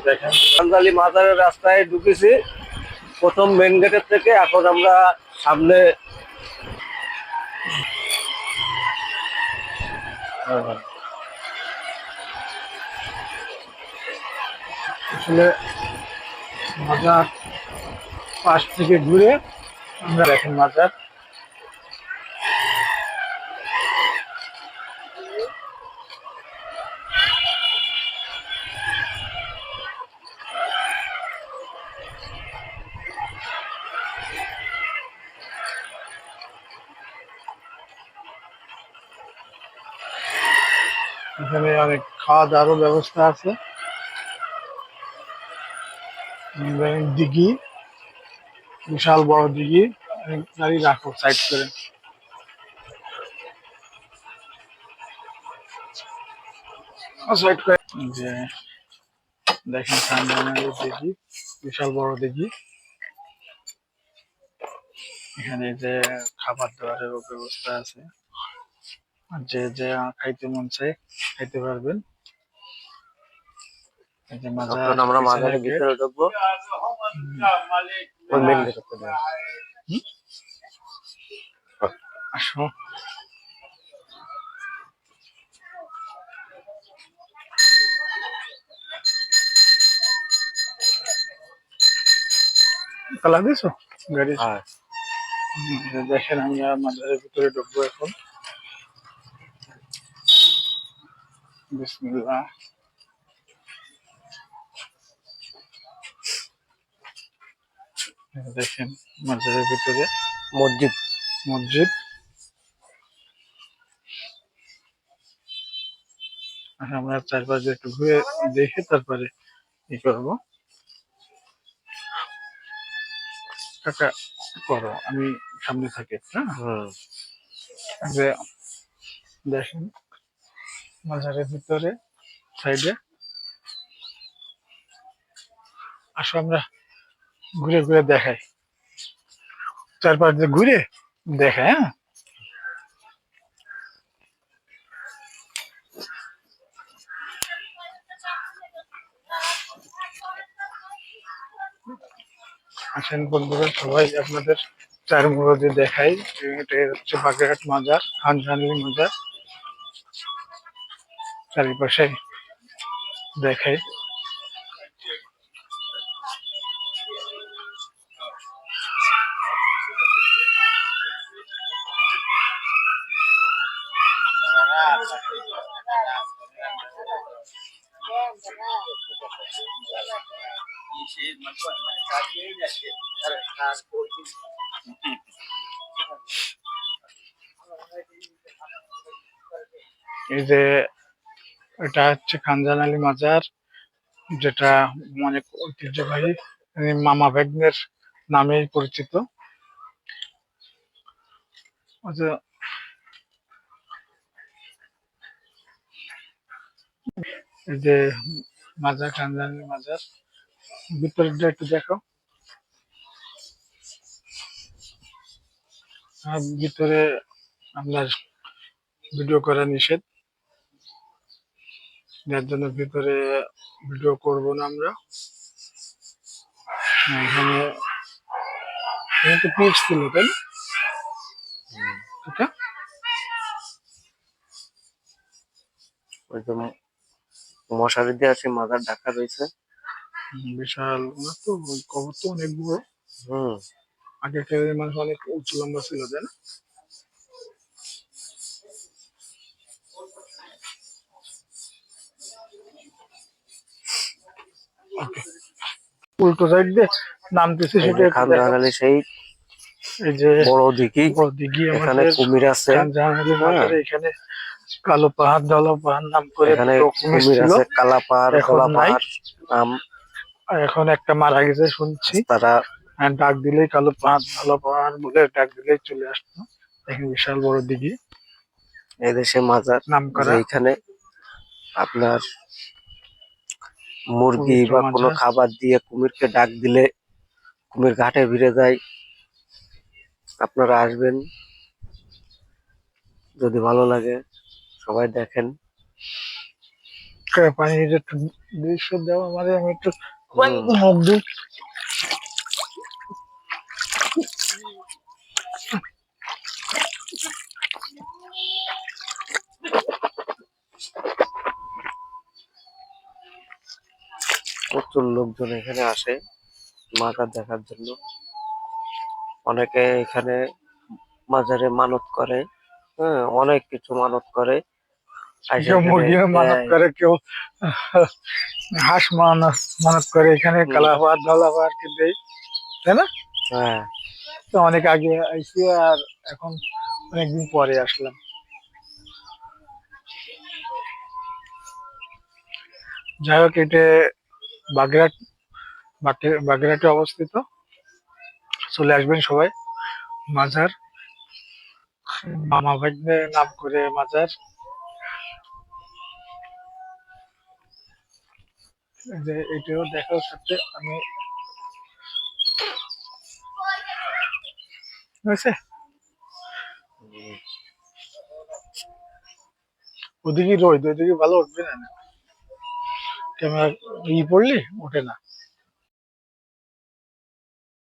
দেখেন কাঞ্জালি মাজারের রাস্তায় ঢুকেছি প্রথম মেন গেটের থেকে। এখন আমরা সামনে আসলে মাজার পাশ থেকে ঘুরে আমরা দেখেন মাজার। এখানে অনেক খাওয়া দাওয়ারও ব্যবস্থা আছে। দিঘি, বিশাল বড় দিঘি, গাড়ি রাখো সাইড করে। সাইড করে যে দেখেন কাঞ্জানালের দিঘি, বিশাল বড় দিঘি। এখানে যে খাবার দাবারের ব্যবস্থা আছে, যে যে খাইতে মন চায় খাইতে পারবেন। আমরা মাজারের ভিতরে ঢুকবো। আসো তালা দিছো গাড়ি? দেখেন আমরা মাজারের ভিতরে ঢুকবো এখন। বিসমিল্লাহ। দেখেন মাজারের ভিতরে মসজিদ মসজিদ আমরা চারপাশে একটু ঘুরে দেখে তারপরে ই করবো। কাকা করো, আমি সামনে থাকি। হ্যাঁ, দেখেন মাজারের ভিতরে সাইডে। আসো আমরা ঘুরে ঘুরে দেখাই, চারপাশ দিয়ে ঘুরে দেখাই। হ্যাঁ, আসেন বন্ধুরা, সবাই আপনাদের চার মুরদে দেখাই। এটা হচ্ছে বাগেরহাট মাজার, কাঞ্জানালী মাজার। চারিপাশে দেখাই। এই যে এটা হচ্ছে কাঞ্জানালী মাজার, যেটা অনেক ঐতিহ্যবাহী, মামা ভাগ্নের নামেই পরিচিত। এই যে মাজার, কাঞ্জানালী মাজার ভিতরটা একটু দেখো। ভিতরে আপনার ভিডিও করা নিষেধ, যার জন্য ভিতরে ভিডিও করব না আমরা। এখানে তো পিচ ছিল, তাই না? মশারি দিয়ে আছে, মাজার ঢাকা রয়েছে। বিশাল তো, কবর তো অনেক বড়। আগেকার মানুষ অনেক উঁচু লম্বা ছিল, তাই না? উল্টো সাইড দিয়ে নামতেছে, সেটা কাঞ্জানালী সেই এই যে বড় দিঘি। এখানে কুমির আছে। কাঞ্জানালী মাজারে এখানে কালো পাহাড়, ধলা পাহাড় নাম করে এখানে কুমির আছে। কালা পাহাড়, ধলা পাহাড় নাম। এখন একটা মারা গেছে শুনছি, তারা ডাক দিলেই কালো পাহাড়, ধলা পাহাড় বলে ডাক দিলেই চলে আসতো। এখানে বিশাল বড় দিঘি, এদেশে মাজার নাম করা। এখানে আপনার মুরগি বা কোনো খাবার দিয়ে কুমিরকে ডাক দিলে কুমির ঘাটে ভিড়ে যায়। আপনারা আসবেন, যদি ভালো লাগে সবাই দেখেন। পানির একটু দৃশ্য দেওয়া মানে আমি একটু মুখ দিই। প্রচুর লোকজন এখানে আসে মাজার দেখার জন্য। অনেকে এখানে মাজারে মানত করে, হ্যাঁ, অনেক কিছু মানত করে। কেউ মুরগি মানত করে, কেউ হাঁস মানত করে, এখানে কালাপাহাড় ঢালাপাহাড় কে দেয়, তাই না? হ্যাঁ, তো অনেক আগে আইসি আর এখন অনেকদিন পরে আসলাম। যাই হোক, এটা বাগেরহাট, বাগেরহাটে অবস্থিত। চলে আসবেন সবাই। মাজার মামা ভাগ্নে নাম করে মাজার। যে এটাও দেখার সাথে আমি হয়েছে ওদিকে রোদ, ওদিকে ভালো উঠবে না, ক্যামেরা ই পড়লি ওঠে না।